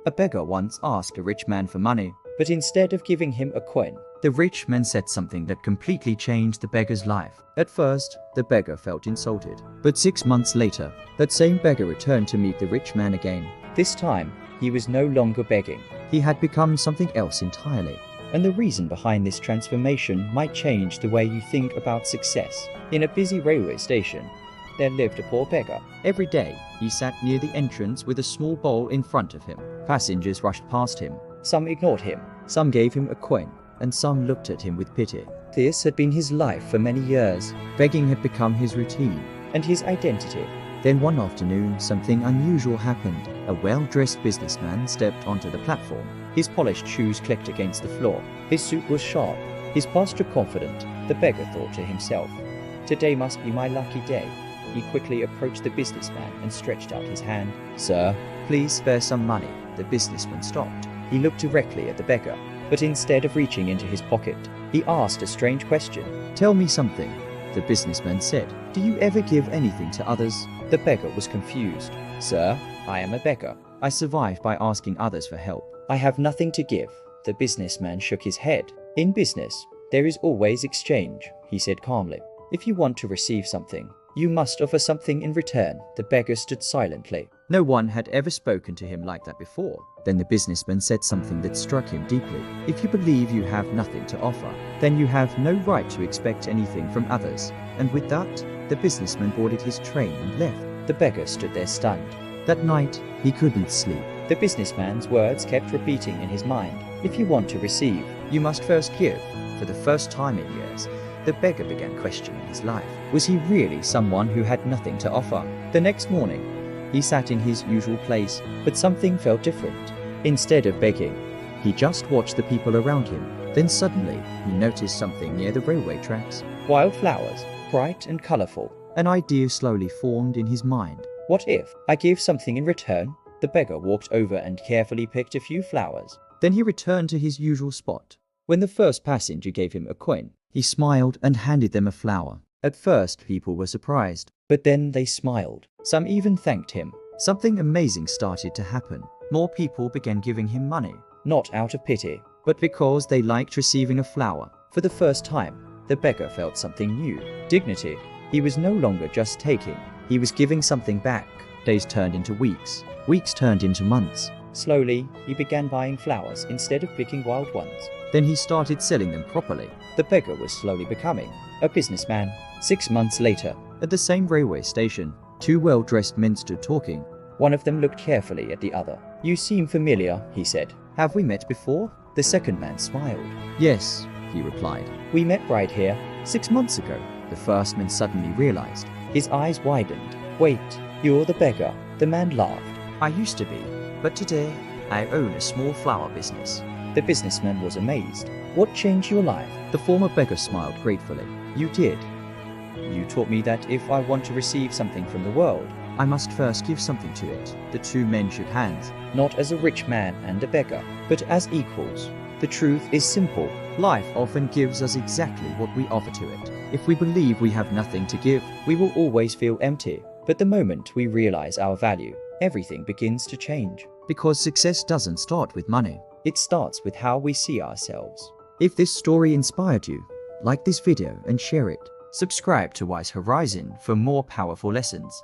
A beggar once asked a rich man for money, but instead of giving him a coin, the rich man said something that completely changed the beggar's life. At first, the beggar felt insulted, but 6 months later, that same beggar returned to meet the rich man again. This time, he was no longer begging. He had become something else entirely. And the reason behind this transformation might change the way you think about success. In a busy railway station, there lived a poor beggar. Every day, he sat near the entrance with a small bowl in front of him. Passengers rushed past him. Some ignored him, some gave him a coin, and some looked at him with pity. This had been his life for many years. Begging had become his routine and his identity. Then one afternoon, something unusual happened. A well-dressed businessman stepped onto the platform. His polished shoes clicked against the floor. His suit was sharp, his posture confident. The beggar thought to himself, "Today must be my lucky day." He quickly approached the businessman and stretched out his hand. "Sir, please spare some money." The businessman stopped. He looked directly at the beggar, but instead of reaching into his pocket, he asked a strange question. "Tell me something," the businessman said. "Do you ever give anything to others?" The beggar was confused. "Sir, I am a beggar. I survive by asking others for help. I have nothing to give." The businessman shook his head. "In business, there is always exchange," he said calmly. "If you want to receive something, you must offer something in return." The beggar stood silently. No one had ever spoken to him like that before. Then the businessman said something that struck him deeply. "If you believe you have nothing to offer, then you have no right to expect anything from others." And with that, the businessman boarded his train and left. The beggar stood there stunned. That night, he couldn't sleep. The businessman's words kept repeating in his mind. "If you want to receive, you must first give." For the first time in years, the beggar began questioning his life. Was he really someone who had nothing to offer? The next morning, he sat in his usual place, but something felt different. Instead of begging, he just watched the people around him. Then suddenly, he noticed something near the railway tracks. Wildflowers, bright and colorful. An idea slowly formed in his mind. What if I gave something in return? The beggar walked over and carefully picked a few flowers. Then he returned to his usual spot. When the first passenger gave him a coin, he smiled and handed them a flower. At first, people were surprised, but then they smiled. Some even thanked him. Something amazing started to happen. More people began giving him money, not out of pity, but because they liked receiving a flower. For the first time, the beggar felt something new. Dignity. He was no longer just taking, he was giving something back. Days turned into weeks. Weeks turned into months. Slowly, he began buying flowers instead of picking wild ones. Then he started selling them properly. The beggar was slowly becoming a businessman. 6 months later, at the same railway station, two well-dressed men stood talking. One of them looked carefully at the other. "You seem familiar," he said. "Have we met before?" The second man smiled. "Yes," he replied. "We met right here, 6 months ago." The first man suddenly realized. His eyes widened. "Wait, you're the beggar." The man laughed. "I used to be, but today, I own a small flower business." The businessman was amazed. "What changed your life?" The former beggar smiled gratefully. "You did. You taught me that if I want to receive something from the world, I must first give something to it." The two men shook hands, not as a rich man and a beggar, but as equals. The truth is simple. Life often gives us exactly what we offer to it. If we believe we have nothing to give, we will always feel empty. But the moment we realize our value, everything begins to change. Because success doesn't start with money. It starts with how we see ourselves. If this story inspired you, like this video and share it. Subscribe to Wise Horizon for more powerful lessons.